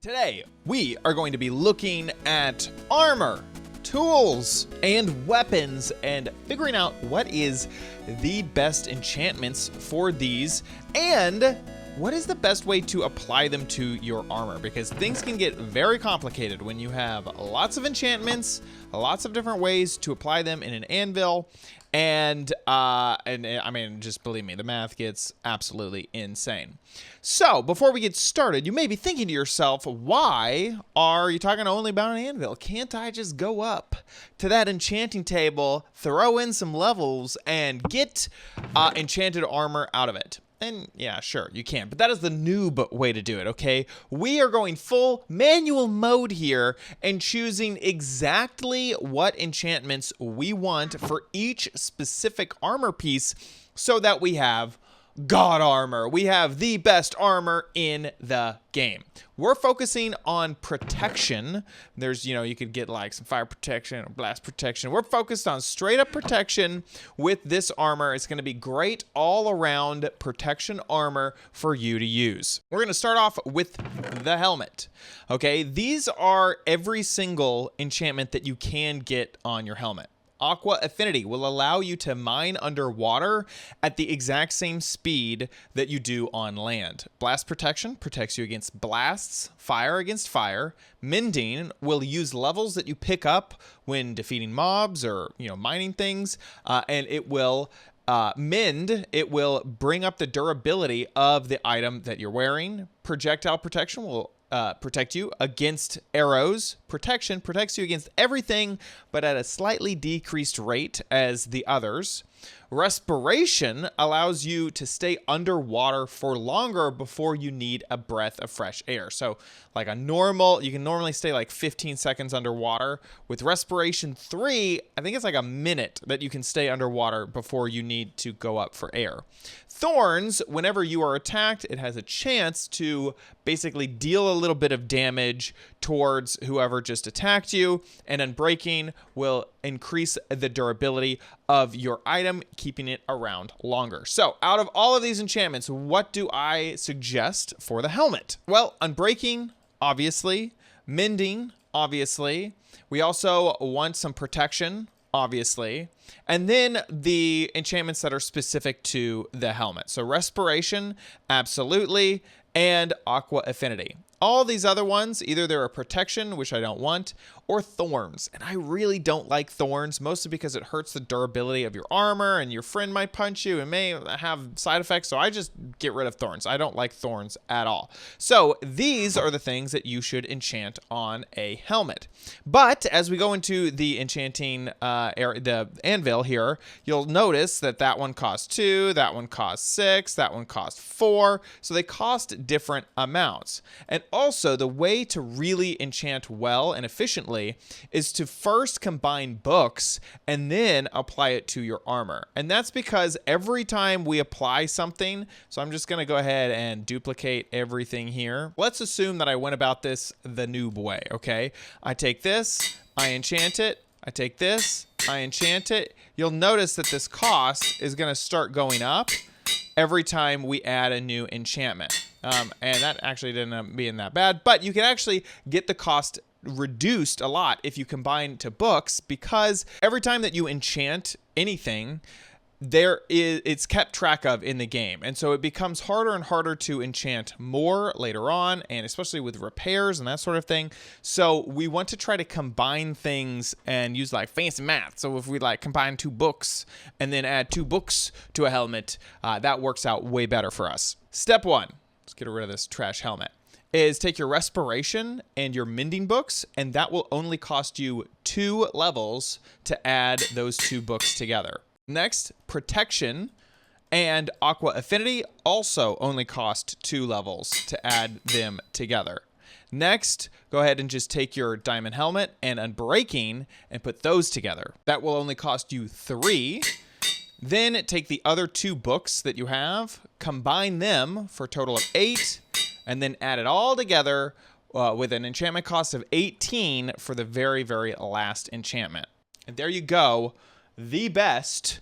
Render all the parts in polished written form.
Today, we are going to be looking at armor, tools, and weapons, and figuring out what is the best enchantments for these, and what is the best way to apply them to your armor, because things can get very complicated when you have lots of enchantments, lots of different ways to apply them in an anvil, and I mean, just believe me, the math gets absolutely insane. So before we get started, you may be thinking to yourself, why are you talking only about an anvil? Can't I just go up to that enchanting table, throw in some levels, and get enchanted armor out of it? And yeah, sure, you can, but that is the noob way to do it, okay? We are going full manual mode here and choosing exactly what enchantments we want for each specific armor piece so that we have God armor. We have the best armor in the game. We're focusing on protection. There's, you could get like some fire protection or blast protection. We're focused on straight up protection with this armor. It's going to be great all around protection armor for you to use. We're going to start off with the helmet. Okay, these are every single enchantment that you can get on your helmet. Aqua Affinity will allow you to mine underwater at the exact same speed that you do on land. Blast Protection protects you against blasts, fire against fire. Mending will use levels that you pick up when defeating mobs or, mining things, and it will mend. It will bring up the durability of the item that you're wearing. Projectile Protection will protect you against arrows. Protection protects you against everything, but at a slightly decreased rate as the others. Respiration allows you to stay underwater for longer before you need a breath of fresh air. So like you can normally stay like 15 seconds underwater. With Respiration 3, I think it's like a minute that you can stay underwater before you need to go up for air. Thorns, whenever you are attacked, it has a chance to basically deal a little bit of damage towards whoever just attacked you, and Unbreaking will increase the durability of your item, keeping it around longer. So out of all of these enchantments, what do I suggest for the helmet? Well, Unbreaking, obviously. Mending, obviously. We also want some protection, obviously. And then the enchantments that are specific to the helmet. So Respiration, absolutely, and Aqua Affinity. All these other ones, either they're a protection, which I don't want, or thorns. And I really don't like thorns, mostly because it hurts the durability of your armor, and your friend might punch you and may have side effects, so I just get rid of thorns. I don't like thorns at all. So these are the things that you should enchant on a helmet. But as we go into the enchanting area, the anvil here, you'll notice that that one costs 2, that one costs 6, that one costs 4, so they cost different amounts. And also, the way to really enchant well and efficiently is to first combine books and then apply it to your armor. And that's because every time we apply something, so I'm just going to go ahead and duplicate everything here. Let's assume that I went about this the noob way, okay? I take this, I enchant it, I take this, I enchant it. You'll notice that this cost is going to start going up every time we add a new enchantment. And that actually didn't end up being that bad, but you can actually get the cost reduced a lot if you combine to books, because every time that you enchant anything, it's kept track of in the game. And so it becomes harder and harder to enchant more later on, and especially with repairs and that sort of thing. So we want to try to combine things and use like fancy math. So if we like combine 2 books and then add 2 books to a helmet, that works out way better for us. Step 1, let's get rid of this trash helmet, is take your Respiration and your Mending books, and that will only cost you 2 levels to add those 2 books together. Next, Protection and Aqua Affinity also only cost 2 levels to add them together. Next, go ahead and just take your Diamond Helmet and Unbreaking and put those together. That will only cost you 3. Then take the other 2 books that you have, combine them for a total of 8, and then add it all together with an enchantment cost of 18 for the very, very last enchantment. And there you go, the best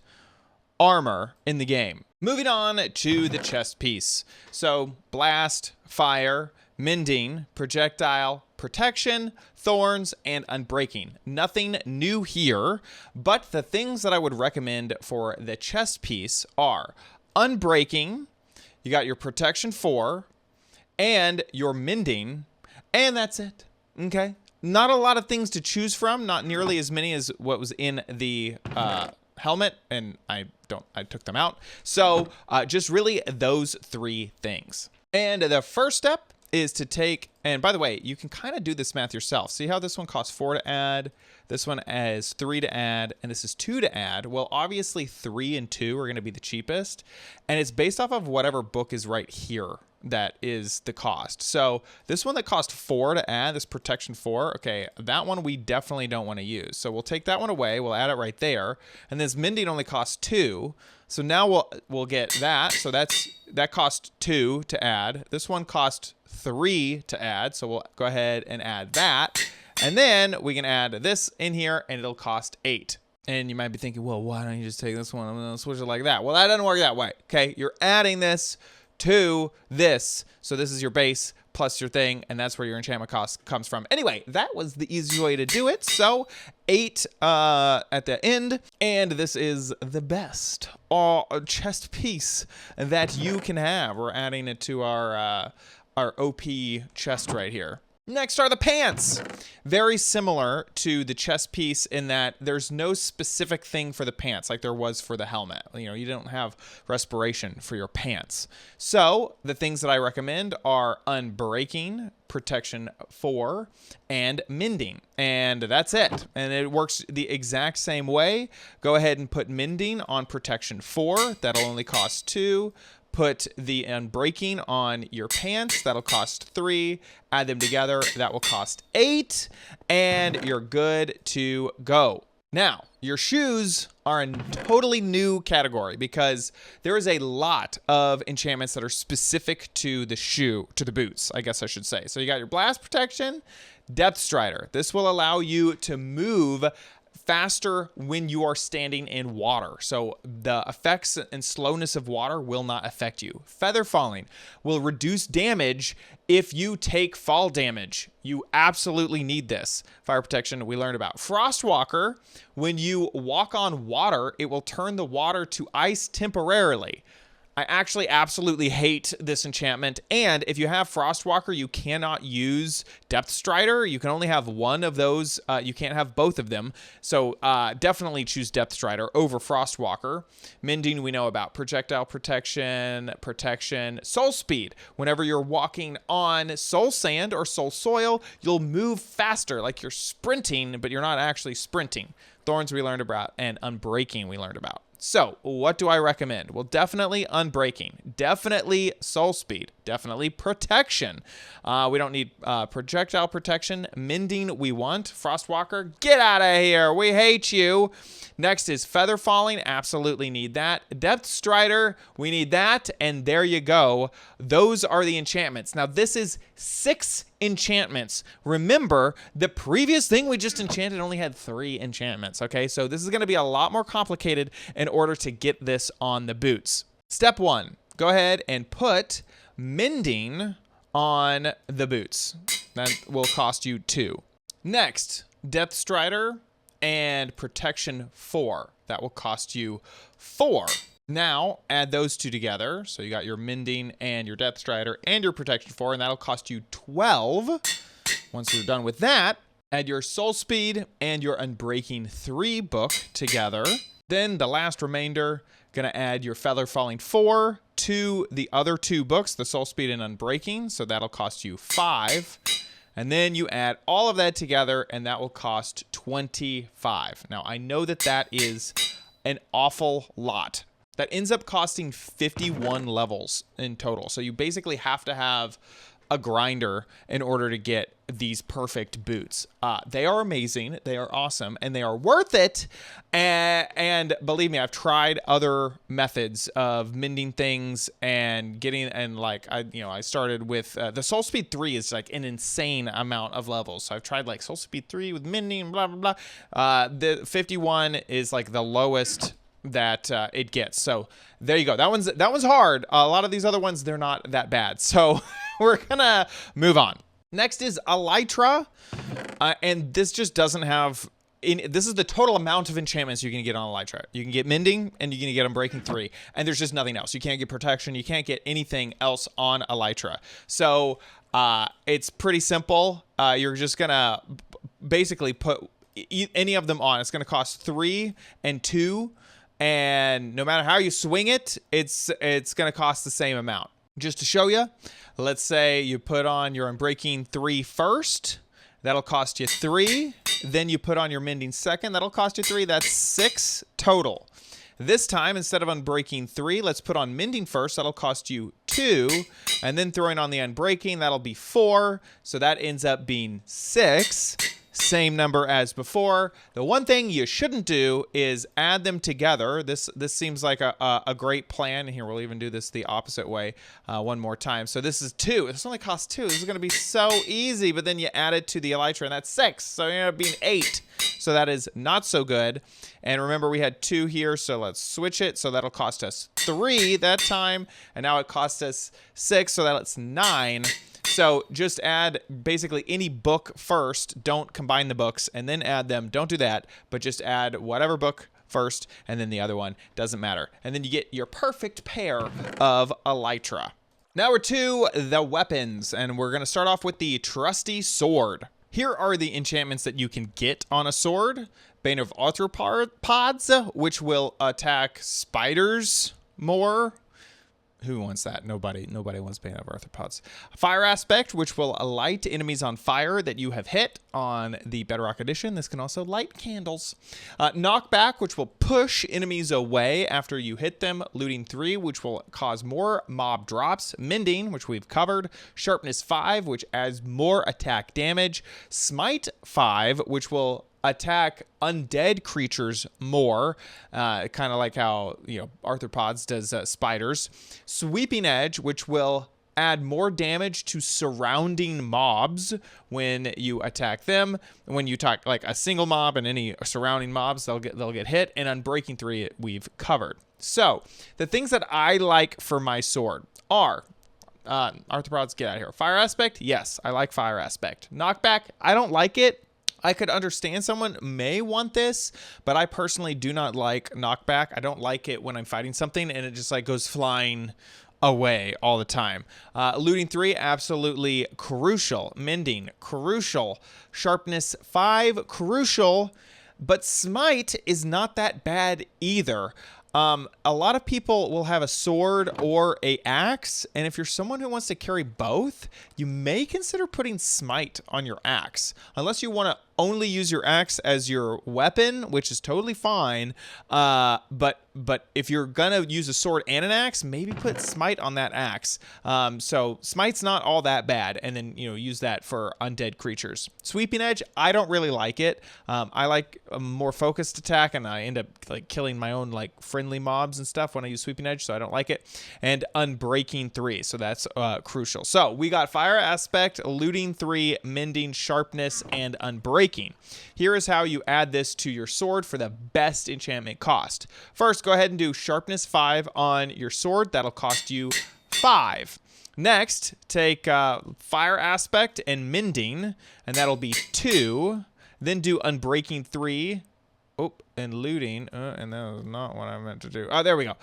armor in the game. Moving on to the chest piece. So blast, fire, mending, projectile, protection, thorns, and unbreaking. Nothing new here, but the things that I would recommend for the chest piece are unbreaking, you got your protection 4, and your mending, and that's it. Okay? Not a lot of things to choose from, not nearly as many as what was in the helmet, and I took them out. So just really those 3 things. And the first step is to take, and by the way, you can kind of do this math yourself. See how this one costs 4 to add, this one is 3 to add, and this is 2 to add. Well, obviously 3 and 2 are going to be the cheapest, and it's based off of whatever book is right here that is the cost. So this one that cost 4 to add, this protection 4, okay, that one we definitely don't want to use. So we'll take that one away, we'll add it right there, and this mending only costs 2. So now we'll get that. So that cost 2 to add. This one cost 3 to add. So we'll go ahead and add that. And then we can add this in here and it'll cost 8. And you might be thinking, well, why don't you just take this one and switch it like that? Well, that doesn't work that way. Okay, you're adding this to this. So this is your base plus your thing, and that's where your enchantment cost comes from. Anyway, that was the easiest way to do it. So 8 at the end, and this is the best chest piece that you can have. We're adding it to our OP chest right here. Next are the pants. Very similar to the chest piece in that there's no specific thing for the pants like there was for the helmet. You know, you don't have respiration for your pants. So the things that I recommend are unbreaking, protection 4, and mending. And that's it. And it works the exact same way. Go ahead and put mending on protection 4. That'll only cost 2. Put the unbreaking on your pants. That'll cost 3. Add them together. That will cost 8. And you're good to go. Now, your shoes are a totally new category because there is a lot of enchantments that are specific to the boots, I guess I should say. So you got your blast protection, depth strider. This will allow you to move faster when you are standing in water. So the effects and slowness of water will not affect you. Feather falling will reduce damage if you take fall damage. You absolutely need this. Fire protection we learned about. Frostwalker, when you walk on water, it will turn the water to ice temporarily. I actually absolutely hate this enchantment. And if you have Frostwalker, you cannot use Depth Strider. You can only have one of those. You can't have both of them. So definitely choose Depth Strider over Frostwalker. Mending we know about. Projectile protection, soul speed. Whenever you're walking on soul sand or soul soil, you'll move faster, like you're sprinting, but you're not actually sprinting. Thorns we learned about, and unbreaking we learned about. So what do I recommend? Well, definitely unbreaking, definitely soul speed, definitely protection. We don't need projectile protection. Mending we want. Frostwalker, get out of here. We hate you. Next is feather falling. Absolutely need that. Depth strider, we need that. And there you go. Those are the enchantments. Now this is 6 enchantments. Remember, the previous thing we just enchanted only had 3 enchantments. Okay, so this is going to be a lot more complicated in order to get this on the boots. Step 1, go ahead and put mending on the boots. That will cost you 2. Next, depth strider and protection 4. That will cost you 4. Now, add those 2 together. So you got your mending and your depth strider and your protection 4, and that'll cost you 12. Once you're done with that, add your soul speed and your unbreaking 3 book together. Then the last remainder, gonna add your feather falling 4 to the other 2 books, the soul speed and unbreaking. So that'll cost you 5. And then you add all of that together, and that will cost 25. Now, I know that that is an awful lot. That ends up costing 51 levels in total. So you basically have to have a grinder in order to get these perfect boots. They are amazing, they are awesome, and they are worth it. And believe me, I've tried other methods of mending things and getting, and like I started with the Soul Speed 3 is like an insane amount of levels. So I've tried like Soul Speed 3 with mending, blah blah blah. The 51 is like the lowest that it gets. So there you go. That one's hard. A lot of these other ones, they're not that bad. So we're gonna move on. Next is Elytra, and this just doesn't have. This is the total amount of enchantments you can get on Elytra. You can get Mending, and you can get Unbreaking 3, and there's just nothing else. You can't get Protection. You can't get anything else on Elytra. So it's pretty simple. You're just gonna basically put any of them on. It's gonna cost 3 and 2, and no matter how you swing it, it's gonna cost the same amount. Just to show you, let's say you put on your Unbreaking 3 first. That'll cost you 3. Then you put on your Mending second. That'll cost you 3. That's 6 total. This time, instead of Unbreaking 3, let's put on Mending first. That'll cost you 2. And then throwing on the Unbreaking, that'll be 4. So that ends up being 6. Same number as before. The one thing you shouldn't do is add them together. This seems like a great plan. Here, we'll even do this the opposite way one more time. So this is 2. This only costs 2. This is going to be so easy, but then you add it to the Elytra, and that's 6. So it ended up being 8. So that is not so good. And remember, we had 2 here, so let's switch it. So that'll cost us 3 that time, and now it cost us 6, so that's 9. So just add basically any book first. Don't combine the books and then add them. Don't do that, but just add whatever book first and then the other one. Doesn't matter. And then you get your perfect pair of Elytra. Now we're to the weapons, and we're going to start off with the trusty sword. Here are the enchantments that you can get on a sword. Bane of Arthropods, which will attack spiders more. Who wants that? Nobody wants Bane of Arthropods. Fire Aspect, which will light enemies on fire that you have hit on the Bedrock Edition. This can also light candles. Knockback, which will push enemies away after you hit them. Looting 3, which will cause more mob drops. Mending, which we've covered. Sharpness 5, which adds more attack damage. Smite 5, which will attack undead creatures more, kind of like how arthropods does spiders. Sweeping Edge, which will add more damage to surrounding mobs when you attack them. When you attack like a single mob and any surrounding mobs, they'll get hit. And Unbreaking 3, we've covered. So the things that I like for my sword are arthropods, get out of here. Fire Aspect, yes, I like Fire Aspect. Knockback, I don't like it. I could understand someone may want this, but I personally do not like knockback. I don't like it when I'm fighting something and it just like goes flying away all the time. Looting 3, absolutely crucial. Mending, crucial. Sharpness 5, crucial. But Smite is not that bad either. A lot of people will have a sword or a axe, and if you're someone who wants to carry both, you may consider putting Smite on your axe, unless you want to only use your axe as your weapon, which is totally fine. But if you're gonna use a sword and an axe, maybe put Smite on that axe. So Smite's not all that bad, and then use that for undead creatures. Sweeping Edge, I don't really like it. I like a more focused attack, and I end up like killing my own like friendly mobs and stuff when I use Sweeping Edge, so I don't like it. And Unbreaking 3, so that's crucial. So we got Fire Aspect, Looting 3, Mending, Sharpness, and Unbreaking. Here is how you add this to your sword for the best enchantment cost. First, go ahead and do Sharpness 5 on your sword. That'll cost you 5. Next, take Fire Aspect and Mending, and that'll be 2. Then do Unbreaking 3. Oh, and Looting, and that was not what I meant to do. Oh, there we go.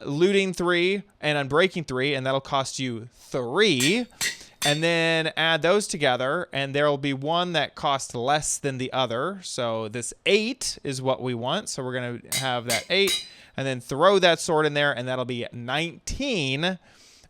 Looting 3 and Unbreaking 3, and that'll cost you 3. And then add those together, and there will be one that costs less than the other. So this 8 is what we want. So we're going to have that 8, and then throw that sword in there, and that'll be 19.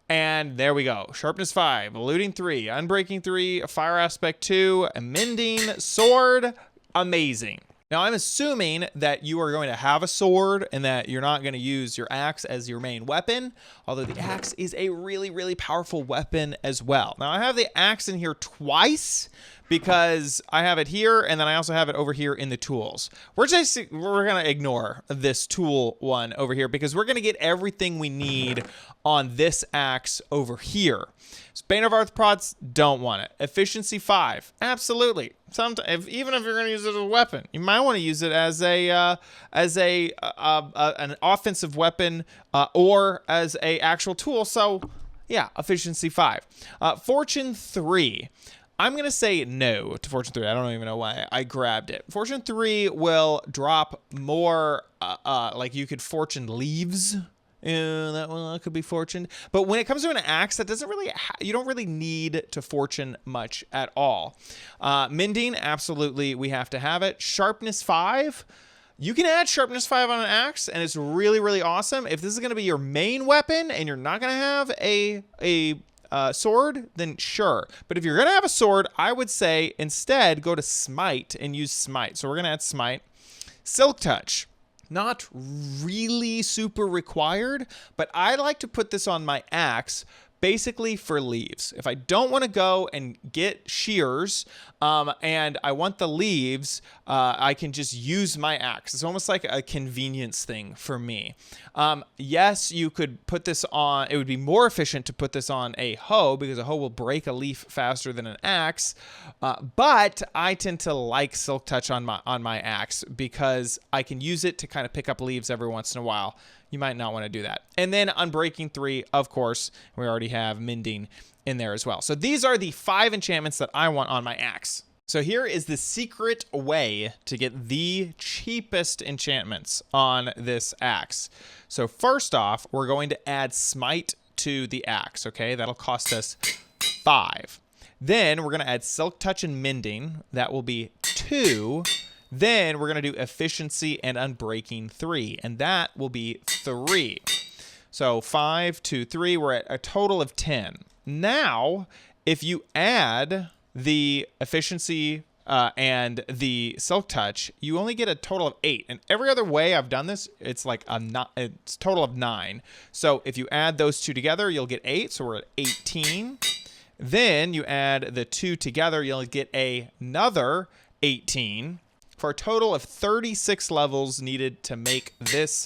And there we go. Sharpness 5, Looting 3, Unbreaking 3, Fire Aspect 2, Mending, Sword. Amazing. Now, I'm assuming that you are going to have a sword and that you're not going to use your axe as your main weapon, although the axe is a really, really powerful weapon as well. Now, I have the axe in here twice because I have it here, and then I also have it over here in the tools. We're going to ignore this tool one over here because we're going to get everything we need on this axe over here. So Bane of Arthropods, don't want it. Efficiency 5, absolutely. Even if you're going to use it as a weapon, you might want to use it as an offensive weapon or as a actual tool. So Yeah, efficiency 5. Fortune 3. I'm going to say no to Fortune 3. I don't even know why I grabbed it. Fortune 3 will drop more, like you could fortune leaves. Yeah, that one could be fortuned. But when it comes to an axe, that doesn't really, you don't really need to fortune much at all. Mending, absolutely, we have to have it. Sharpness 5. You can add sharpness 5 on an axe, and it's really, really awesome. If this is going to be your main weapon and you're not going to have a sword, then sure. But if you're going to have a sword, I would say instead go to smite and use smite. So we're going to add smite. Silk touch. Not really super required, but I like to put this on my axe basically for leaves. If I don't want to go and get shears and I want the leaves, I can just use my axe. It's almost like a convenience thing for me. Yes, you could put this on, it would be more efficient to put this on a hoe because a hoe will break a leaf faster than an axe. But I tend to like Silk Touch on my axe because I can use it to kind of pick up leaves every once in a while. You might not want to do that. And then Unbreaking 3, of course, we already have Mending in there as well. So these are the 5 enchantments that I want on my axe. So here is the secret way to get the cheapest enchantments on this axe. So first off, we're going to add Smite to the axe, okay? That'll cost us 5. Then we're going to add Silk Touch and Mending. That will be 2. Then we're going to do Efficiency and Unbreaking 3, and that will be 3. So 5, 2, 3, we're at a total of 10. Now, if you add the Efficiency and the Silk Touch, you only get a total of 8. And every other way I've done this, it's like it's a total of 9. So if you add those two together, you'll get 8, so we're at 18. Then you add the 2 together, you'll get another 18. For a total of 36 levels needed to make this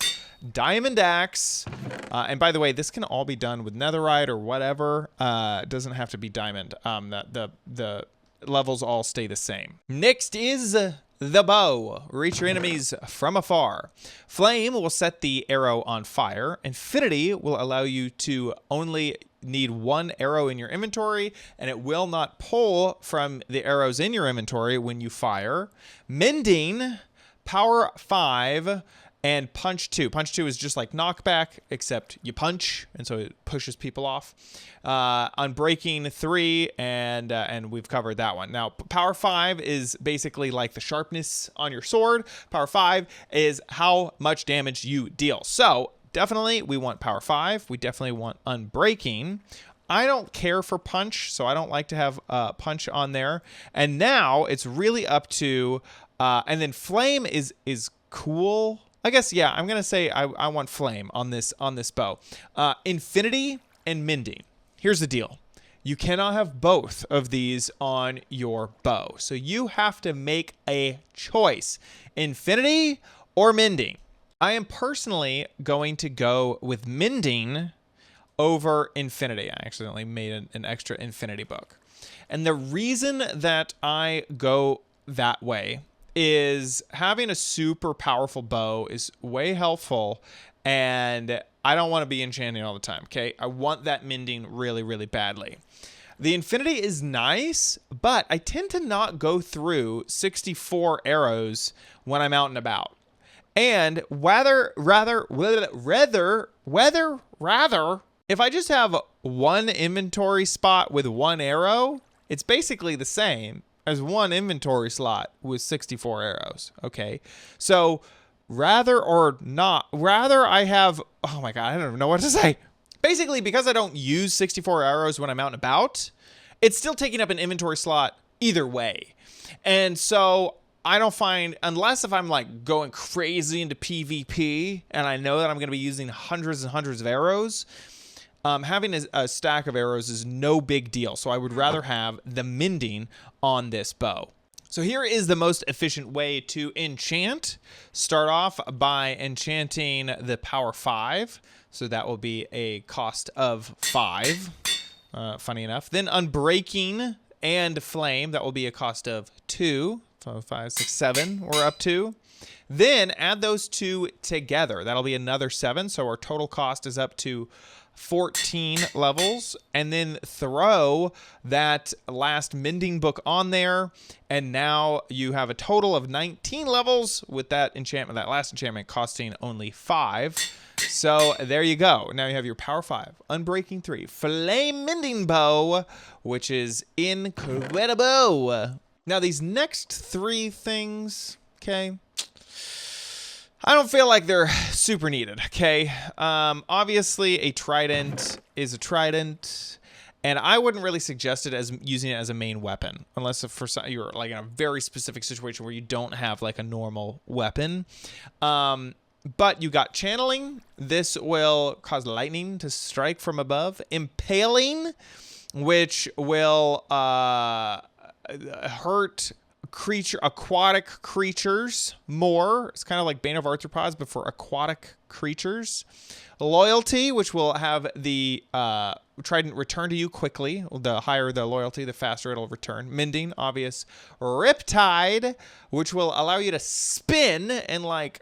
diamond axe. And by the way, this can all be done with netherite or whatever. It doesn't have to be diamond. The levels all stay the same. Next is the bow. Reach your enemies from afar. Flame will set the arrow on fire. Infinity will allow you to only need 1 arrow in your inventory, and it will not pull from the arrows in your inventory when you fire. Mending, power 5, and punch 2. Punch 2 is just like knockback, except you punch, and so it pushes people off. Unbreaking 3, and we've covered that one. Now, power 5 is basically like the sharpness on your sword. Power 5 is how much damage you deal. So definitely, we want power 5. We definitely want Unbreaking. I don't care for punch, so I don't like to have punch on there. And now it's really up to, and then flame is cool. I guess, yeah, I'm gonna say I want flame on this bow. Infinity and Mending. Here's the deal. You cannot have both of these on your bow. So you have to make a choice. Infinity or Mending. I am personally going to go with Mending over Infinity. I accidentally made an extra Infinity book. And the reason that I go that way is having a super powerful bow is way helpful, and I don't want to be enchanting all the time, okay? I want that Mending really, really badly. The Infinity is nice, but I tend to not go through 64 arrows when I'm out and about. And rather, if I just have 1 inventory spot with 1 arrow, it's basically the same as 1 inventory slot with 64 arrows, okay? So rather I have, oh my God, I don't even know what to say. Basically, because I don't use 64 arrows when I'm out and about, it's still taking up an inventory slot either way. And so I don't find, unless if I'm like going crazy into PvP and I know that I'm going to be using hundreds and hundreds of arrows, having a stack of arrows is no big deal. So I would rather have the Mending on this bow. So here is the most efficient way to enchant. Start off by enchanting the power 5. So that will be a cost of 5. Funny enough. Then Unbreaking and Flame, that will be a cost of 2. 5, 6, 7 we're up to. Then add those 2 together. That'll be another 7. So our total cost is up to 14 levels, and then throw that last mending book on there, and now you have a total of 19 levels with that enchantment, that last enchantment costing only 5. So there you go. Now you have your power 5, unbreaking 3, flame mending bow, which is incredible. Now these next 3 things, okay, I don't feel like they're super needed, okay? Obviously, a trident is a trident, and I wouldn't really suggest it as using it as a main weapon, unless if for some, you're like in a very specific situation where you don't have like a normal weapon. But you got channeling. This will cause lightning to strike from above. Impaling, which will hurt aquatic creatures more. It's kind of like Bane of Arthropods, but for aquatic creatures. Loyalty, which will have the trident return to you quickly. The higher the loyalty, the faster it'll return. Mending, obvious. Riptide, which will allow you to spin and like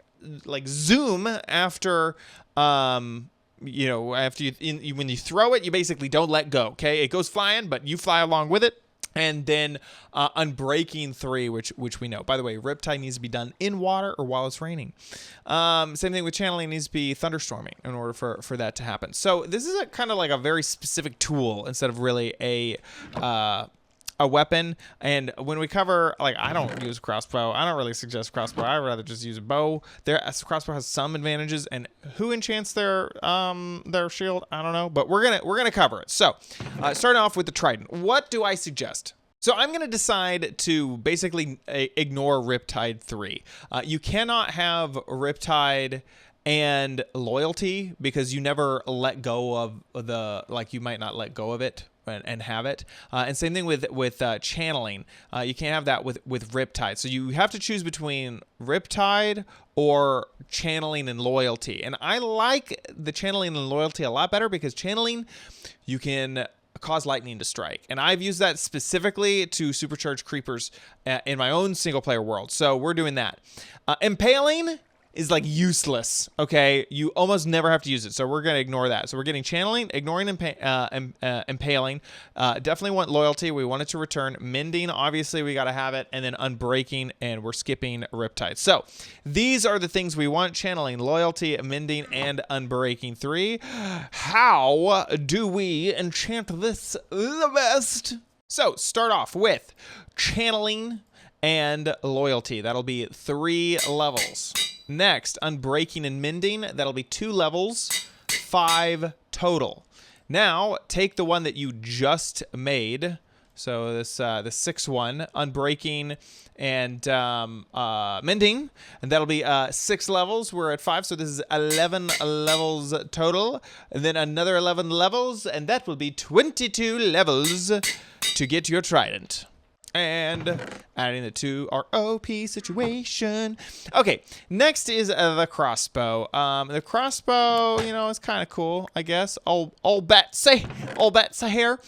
zoom after you know, after when you throw it, you basically don't let go. Okay, it goes flying, but you fly along with it. And then Unbreaking 3, which we know. By the way, Riptide needs to be done in water or while it's raining. Same thing with channeling, needs to be thunderstorming in order for that to happen. So this is kind of like a very specific tool instead of really a weapon. And when we cover, like, I don't use crossbow. I don't really suggest crossbow. I'd rather just use a bow. Crossbow has some advantages, and who enchants their shield? I don't know, but we're gonna cover it. So, starting off with the trident, what do I suggest? So I'm gonna decide to basically ignore Riptide 3. You cannot have Riptide and loyalty because you never let go of you might not let go of it and have it. And same thing with channeling. You can't have that with Riptide. So you have to choose between Riptide or channeling and loyalty. And I like the channeling and loyalty a lot better because channeling, you can cause lightning to strike. And I've used that specifically to supercharge creepers in my own single player world. So we're doing that. Impaling is like useless, okay? You almost never have to use it, so we're gonna ignore that. So we're getting channeling, ignoring impaling. Definitely want loyalty. We want it to return. Mending, obviously we gotta have it, and then unbreaking, and we're skipping Riptide. So these are the things we want: channeling, loyalty, mending, and unbreaking 3. How do we enchant this the best? So start off with channeling and loyalty. That'll be 3 levels. Next, unbreaking and mending. That'll be 2 levels, 5 total. Now, take the one that you just made. So this the 6th one, unbreaking and mending, and that'll be 6 levels. We're at 5, so this is 11 levels total. And then another 11 levels, and that will be 22 levels to get your trident. And adding it to our OP situation. Okay, next is the crossbow. The crossbow, you know, is kind of cool, I guess. All bets here.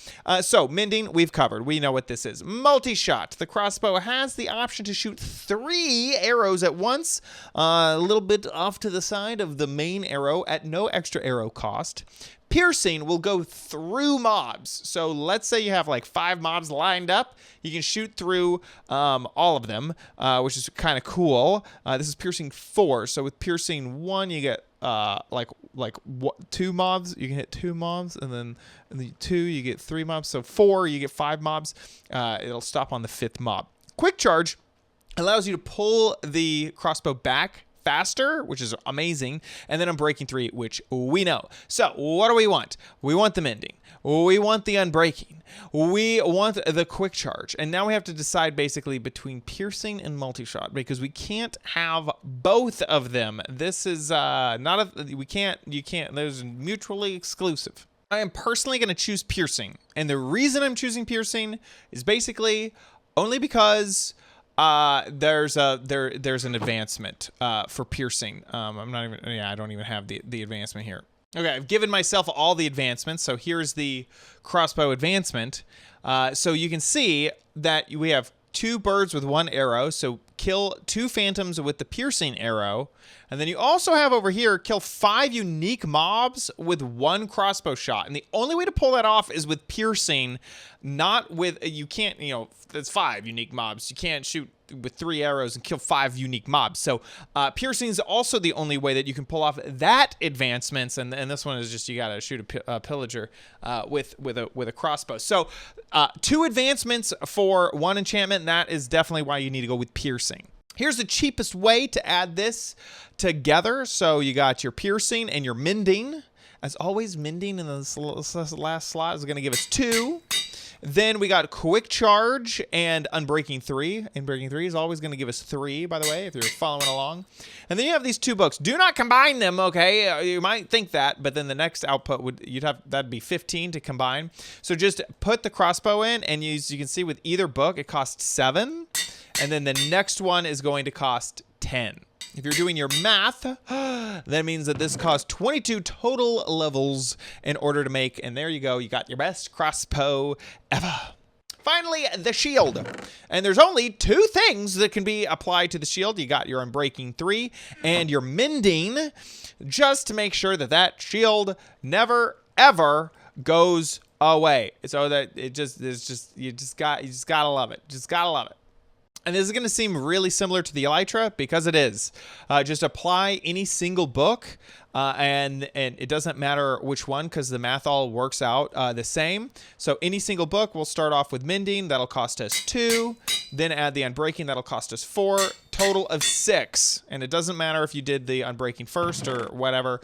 So mending, we've covered. We know what this is. Multi-shot. The crossbow has the option to shoot 3 arrows at once, a little bit off to the side of the main arrow at no extra arrow cost. Piercing will go through mobs. So let's say you have like 5 mobs lined up. You can shoot through all of them, which is kind of cool. This is piercing 4. So with piercing 1, you get like 2 mobs. You can hit 2 mobs, and then in the 2, you get 3 mobs. So 4, you get 5 mobs. It'll stop on the 5th mob. Quick charge allows you to pull the crossbow back faster, which is amazing, and then unbreaking 3, which we know. So what do we want? We want the mending. We want the unbreaking. We want the quick charge. And now we have to decide basically between piercing and multi-shot, because we can't have both of them. This is you can't, those are mutually exclusive. I am personally going to choose piercing. And the reason I'm choosing piercing is basically only because there's an advancement for piercing. I don't even have the advancement here. Okay, I've given myself all the advancements, so here's the crossbow advancement. So you can see that we have 2 birds with 1 arrow, so kill 2 phantoms with the piercing arrow. And then you also have over here, kill 5 unique mobs with 1 crossbow shot. And the only way to pull that off is with piercing, not with, you can't, you know, that's 5 unique mobs. You can't shoot with 3 arrows and kill 5 unique mobs. So piercing is also the only way that you can pull off that advancements. And this one is just, you got to shoot a pillager with a crossbow. So 2 advancements for 1 enchantment. And that is definitely why you need to go with piercing. Here's the cheapest way to add this together. So you got your piercing and your mending. As always, mending in this last slot is going to give us 2. Then we got quick charge and unbreaking 3. Unbreaking 3 is always going to give us 3, by the way, if you're following along. And then you have these 2 books. Do not combine them, okay? You might think that, but then the next output that'd be 15 to combine. So just put the crossbow in, and you can see with either book it costs 7. And then the next one is going to cost 10. If you're doing your math, that means that this costs 22 total levels in order to make, and there you go, you got your best crossbow ever. Finally, the shield. And there's only 2 things that can be applied to the shield. You got your Unbreaking 3 and your Mending, just to make sure that that shield never, ever goes away. So that you just gotta love it. Just gotta love it. And this is going to seem really similar to the Elytra because it is. Just apply any single book, and it doesn't matter which one because the math all works out the same. So any single book, we'll start off with Mending. That'll cost us 2. Then add the Unbreaking. That'll cost us 4. Total of 6. And it doesn't matter if you did the Unbreaking first or whatever.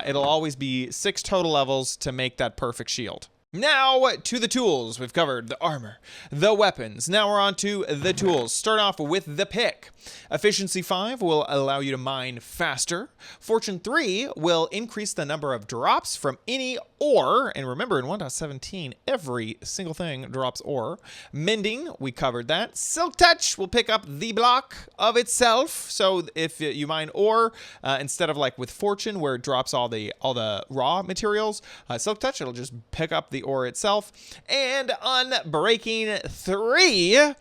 It'll always be 6 total levels to make that perfect shield. Now to the tools. We've covered the armor, the weapons. Now we're on to the tools. Start off with the pick. Efficiency 5 will allow you to mine faster. Fortune 3 will increase the number of drops from any ore. And remember, in 1.17, every single thing drops ore. Mending, we covered that. Silk Touch will pick up the block of itself. So if you mine ore, instead of like with Fortune, where it drops all the raw materials, Silk Touch, it'll just pick up the ore itself. And Unbreaking 3,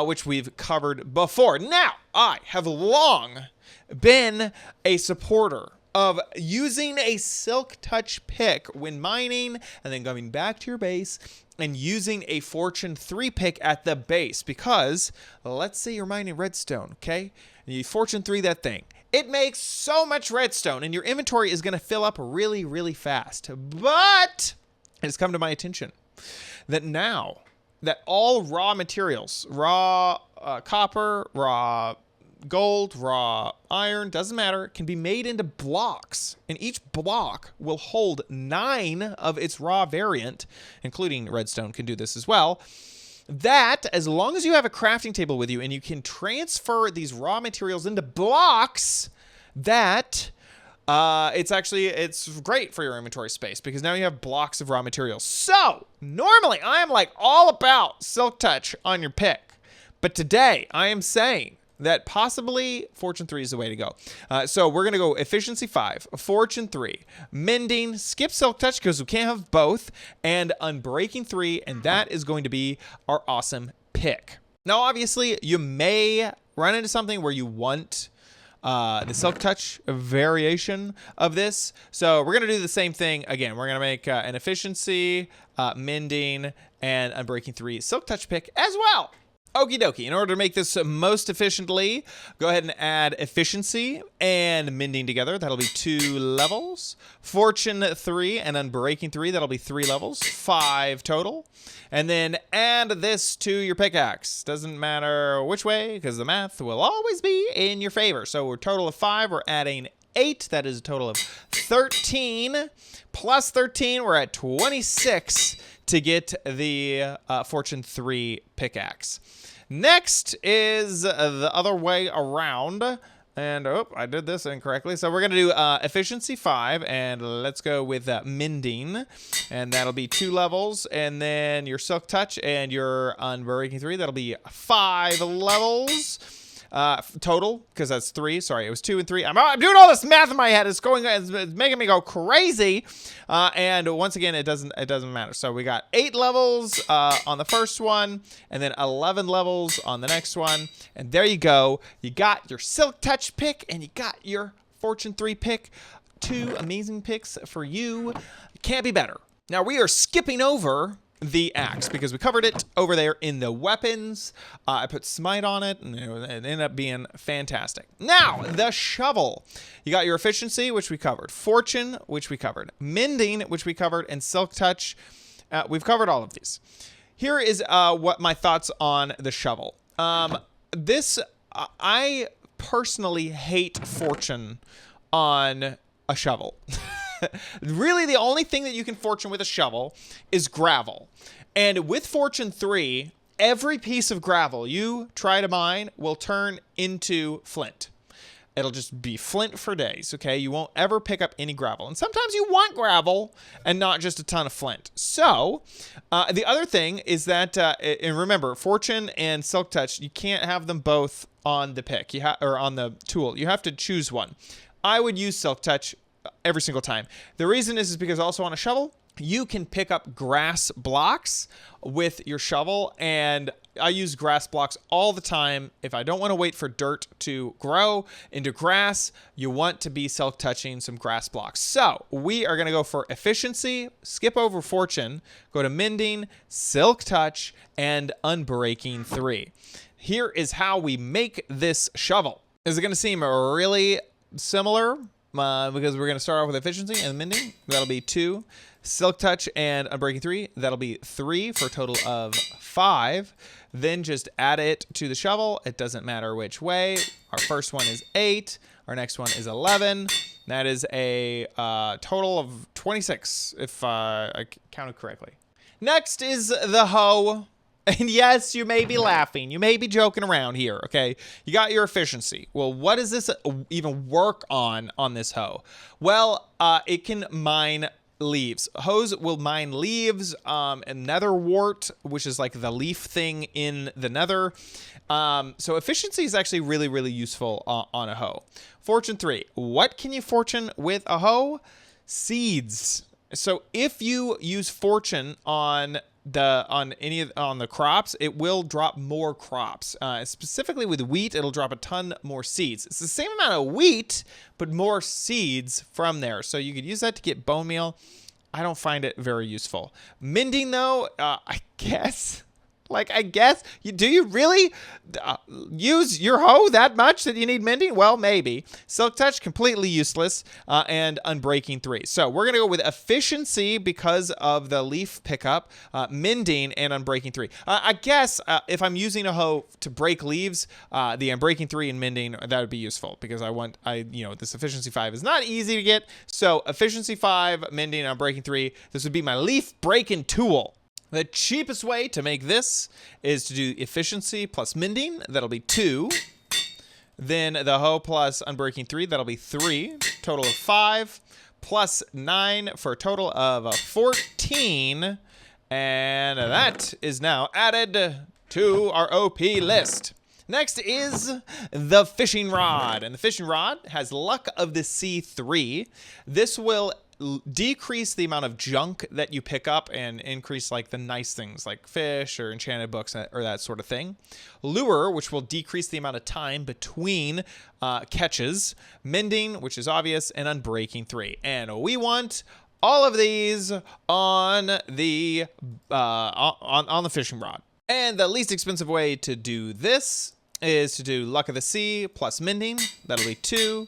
which we've covered before. Now, I have long been a supporter of using a Silk Touch pick when mining and then going back to your base and using a Fortune 3 pick at the base, because let's say you're mining redstone, okay? And you Fortune 3 that thing. It makes so much redstone and your inventory is going to fill up really, really fast. But it has come to my attention that now that all raw materials, raw copper, raw gold, raw iron, doesn't matter, can be made into blocks. And each block will hold 9 of its raw variant, including redstone can do this as well. That, as long as you have a crafting table with you and you can transfer these raw materials into blocks, that it's great for your inventory space because now you have blocks of raw materials. So normally I am like all about Silk Touch on your pick, but today I am saying that possibly Fortune 3 is the way to go. So we're going to go Efficiency 5, Fortune 3, Mending, skip Silk Touch because we can't have both, and Unbreaking 3, and that is going to be our awesome pick. Now, obviously, you may run into something where you want the Silk Touch variation of this. So we're going to do the same thing again. We're going to make an Efficiency, Mending, and Unbreaking 3 Silk Touch pick as well. Okie dokie. In order to make this most efficiently, go ahead and add Efficiency and Mending together. That'll be 2 levels. Fortune 3 and Unbreaking 3. That'll be 3 levels. 5 total. And then add this to your pickaxe. Doesn't matter which way, because the math will always be in your favor. So we're a total of 5. We're adding 8. That is a total of 13. Plus 13, we're at 26 to get the Fortune 3 pickaxe. Next is the other way around. And, oh, I did this incorrectly. So we're going to do Efficiency 5, and let's go with Mending. And that'll be 2 levels. And then your Silk Touch and your Unbreaking 3, that'll be 5 levels. total, because that's 3. Sorry, it was 2 and 3. I'm doing all this math in my head. It's making me go crazy. And once again, it doesn't matter. So we got 8 levels on the first one, and then 11 levels on the next one. And there you go. You got your Silk Touch pick, and you got your Fortune 3 pick. 2 amazing picks for you. Can't be better. Now we are skipping over the axe because we covered it over there in the weapons. I put smite on it, and it ended up being fantastic. Now, the shovel. You got your efficiency, which we covered. Fortune, which we covered. Mending, which we covered. And Silk Touch. We've covered all of these. Here is what my thoughts on the shovel. I personally hate Fortune on a shovel. Really, the only thing that you can fortune with a shovel is gravel. And with Fortune 3, every piece of gravel you try to mine will turn into flint. It'll just be flint for days, okay? You won't ever pick up any gravel. And sometimes you want gravel and not just a ton of flint. So, the other thing is that, and remember, Fortune and Silk Touch, you can't have them both on the pick, or on the tool. You have to choose one. I would use Silk Touch every single time. The reason is because also on a shovel, you can pick up grass blocks with your shovel, and I use grass blocks all the time. If I don't want to wait for dirt to grow into grass, you want to be self-touching some grass blocks. So we are going to go for efficiency, skip over Fortune, go to Mending, Silk Touch, and Unbreaking 3. Here is how we make this shovel. Is it going to seem really similar? Because we're going to start off with efficiency and mending. That'll be 2. Silk Touch and Unbreaking 3. That'll be 3 for a total of 5. Then just add it to the shovel. It doesn't matter which way. Our first one is 8. Our next one is 11. That is a total of 26, if I counted correctly. Next is the hoe. And yes, you may be laughing. You may be joking around here, okay? You got your efficiency. Well, what does this even work on this hoe? Well, it can mine leaves. Hoes will mine leaves, and nether wart, which is like the leaf thing in the nether. So efficiency is actually really, really useful on a hoe. Fortune 3. What can you fortune with a hoe? Seeds. So if you use fortune on the crops, it will drop more crops. Specifically with wheat, it'll drop a ton more seeds. It's the same amount of wheat, but more seeds from there. So you could use that to get bone meal. I don't find it very useful. Mending, though, I guess. Do you really use your hoe that much that you need mending? Well, maybe. Silk Touch, completely useless, and Unbreaking 3. So we're going to go with efficiency because of the leaf pickup, mending, and Unbreaking 3. I guess if I'm using a hoe to break leaves, the Unbreaking 3 and mending, that would be useful because this efficiency 5 is not easy to get. So efficiency 5, mending, and Unbreaking 3. This would be my leaf breaking tool. The cheapest way to make this is to do efficiency plus mending. That'll be 2. Then the hoe plus Unbreaking 3. That'll be 3. Total of 5. Plus 9 for a total of 14. And that is now added to our OP list. Next is the fishing rod. And the fishing rod has Luck of the Sea 3. This will decrease the amount of junk that you pick up and increase like the nice things like fish or enchanted books or that sort of thing. Lure, which will decrease the amount of time between catches. Mending, which is obvious, and Unbreaking 3. And we want all of these on the fishing rod. And the least expensive way to do this is to do Luck of the Sea plus Mending. That'll be 2.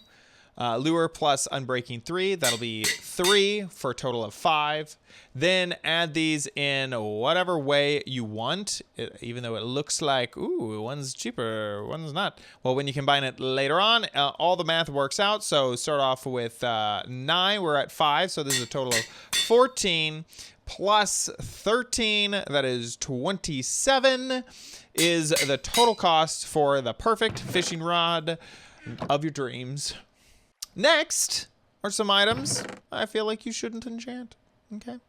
Lure plus Unbreaking 3, that'll be 3 for a total of 5. Then add these in whatever way you want, even though it looks like, ooh, one's cheaper, one's not. Well, when you combine it later on, all the math works out. So start off with 9, we're at 5, so this is a total of 14 plus 13, that is 27, is the total cost for the perfect fishing rod of your dreams. Next are some items I feel like you shouldn't enchant, okay?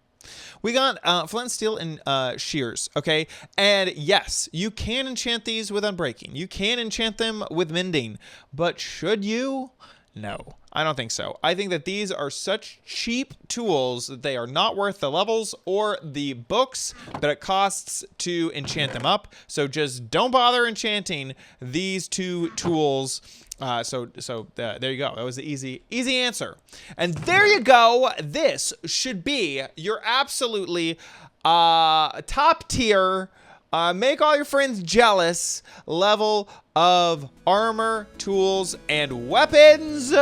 We got flint, steel, and shears, okay? And yes, you can enchant these with unbreaking. You can enchant them with mending. But should you? No, I don't think so. I think that these are such cheap tools that they are not worth the levels or the books that it costs to enchant them up. So just don't bother enchanting these two tools. There you go. That was the easy answer. And there you go. This should be your absolutely top tier, make all your friends jealous level of armor, tools, and weapons.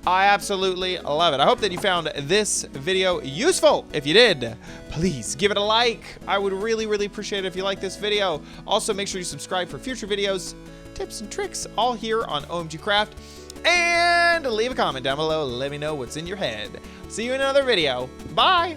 I absolutely love it. I hope that you found this video useful. If you did, please give it a like. I would really, really appreciate it if you like this video. Also, make sure you subscribe for future videos, tips and tricks, all here on OMG Craft. And leave a comment down below. Let me know what's in your head. See you in another video. Bye.